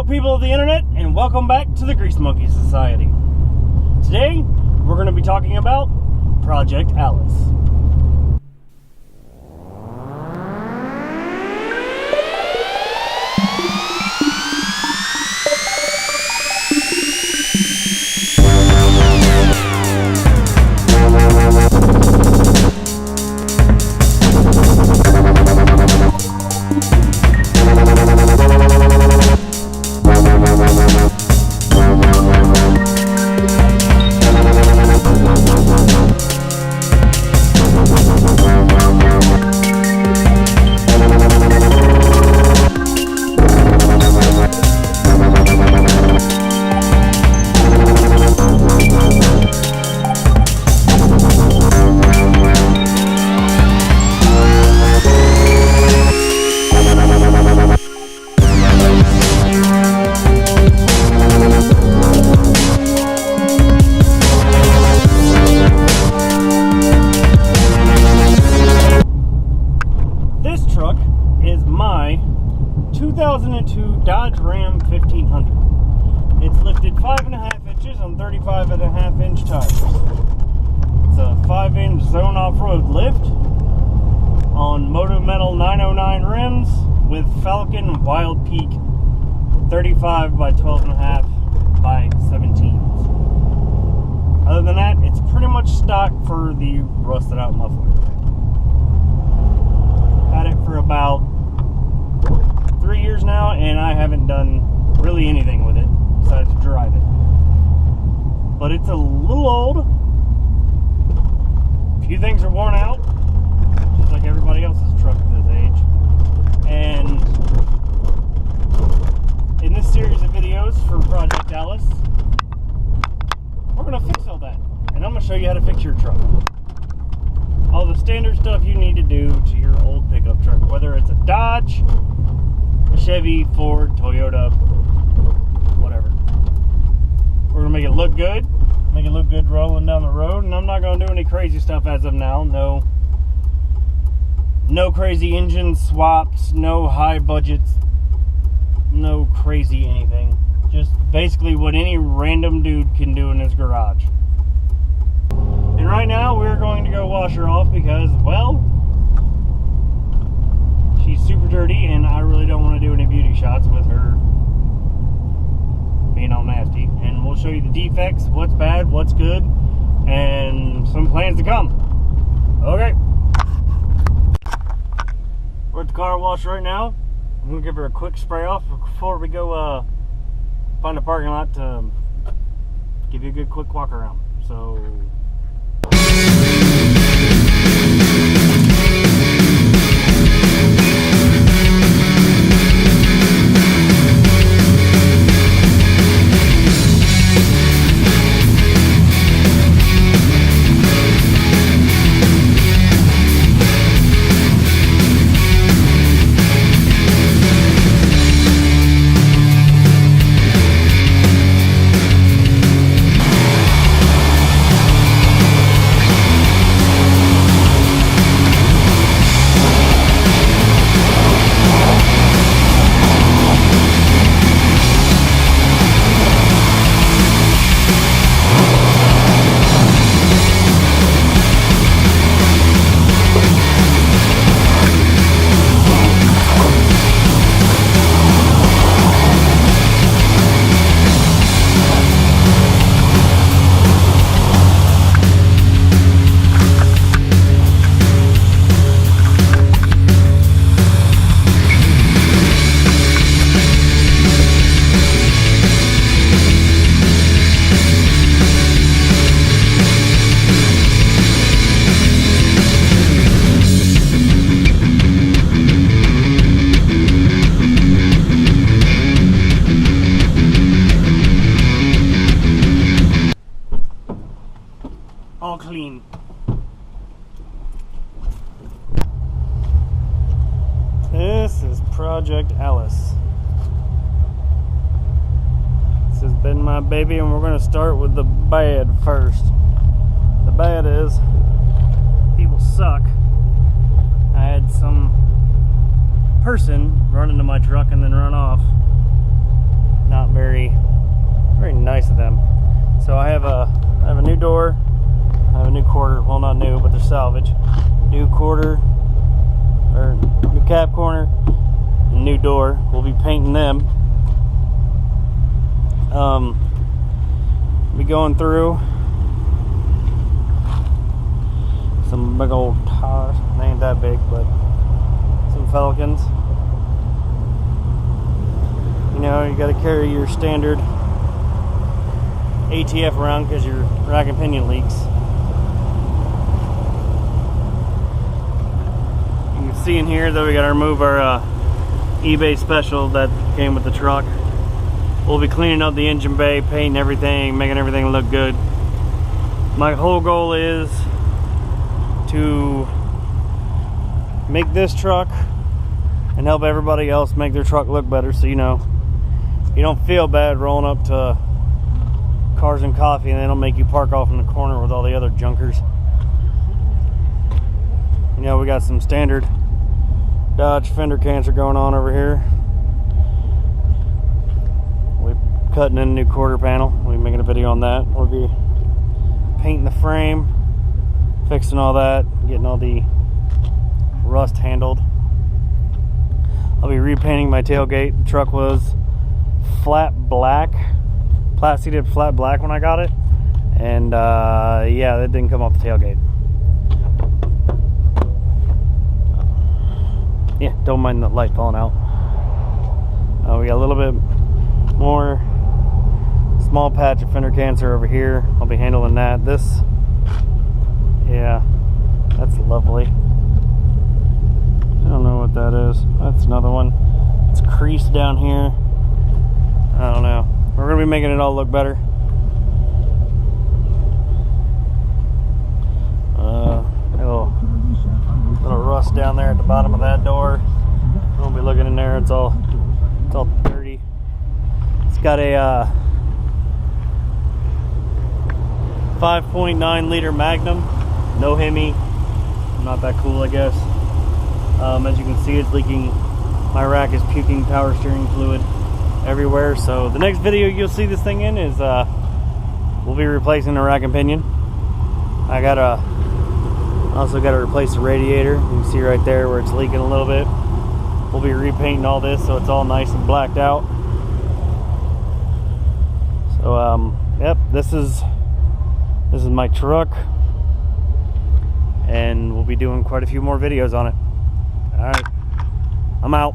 people of the internet, and welcome back to the Grease Monkey Society. Today, we're going to be talking about Project Alice. This truck is my 2002 Dodge Ram 1500. It's lifted 5.5 inches on 35.5 inch tires. It's a 5-inch zone off-road lift on Moto Metal 909 rims with Falcon Wild Peak 35 by 12.5 by 17s. Other than that, it's pretty much stock for the rusted out muffler. Had it for about 3 years now, and I haven't done really anything with it besides drive it. But it's a little old. A few things are worn out, just like everybody else's truck at this age. And in this series of videos for Project Alice, we're going to fix all that. And I'm going to show you how to fix your truck. All the standard stuff you need to do to your old pickup truck, whether it's a Dodge, a Chevy, Ford, Toyota, whatever. We're gonna make it look good rolling down the road, and I'm not gonna do any crazy stuff as of now. No crazy engine swaps, no high budgets, no crazy anything. Just basically what any random dude can do in his garage. And right now, we're going to go wash her off because, well, she's super dirty, and I really don't want to do any beauty shots with her being all nasty. And we'll show you the defects, what's bad, what's good, and some plans to come. Okay. We're at the car wash right now. I'm going to give her a quick spray off before we go find a parking lot to give you a good quick walk around. So... all clean. This is Project Alice. This has been my baby, and we're going to start with the bad first. The bad is people suck. I had some person run into my truck and then run off. not very nice of them. So I have a new door, I have a new quarter, well not new, but they're salvage. New quarter, or new cab corner, and new door. We'll be painting them. Be going through some big old tires. They ain't that big, but some Falcons. You know, you got to carry your standard ATF around because your rack and pinion leaks. You can see in here that we got to remove our eBay special that came with the truck. We'll be cleaning up the engine bay, painting everything, making everything look good. My whole goal is to make this truck and help everybody else make their truck look better, so you know, you don't feel bad rolling up to Cars and Coffee and they don't make you park off in the corner with all the other junkers. You know, we got some standard Dodge fender cancer going on over here. We're cutting in a new quarter panel. We'll be making a video on that. We'll be painting the frame, fixing all that, getting all the rust handled. I'll be repainting my tailgate. The truck was flat black, plasticated flat black when I got it, and yeah, that didn't come off the tailgate. Yeah, don't mind the light falling out. We got a little bit more small patch of fender cancer over here. I'll be handling that. This, yeah, that's lovely. I don't know what that is. That's another one. It's creased down here. I don't know. We're gonna be making it all look better. Little rust down there at the bottom of that door. We'll be looking in there. It's all dirty. It's got a 5.9 liter Magnum, no Hemi. Not that cool, I guess. As you can see, it's leaking. My rack is puking power steering fluid everywhere. So the next video you'll see this thing in is we'll be replacing the rack and pinion. I also got to replace the radiator. You can see right there where it's leaking a little bit. We'll be repainting all this so it's all nice and blacked out. So yep, this is my truck, and we'll be doing quite a few more videos on it. All right, I'm out.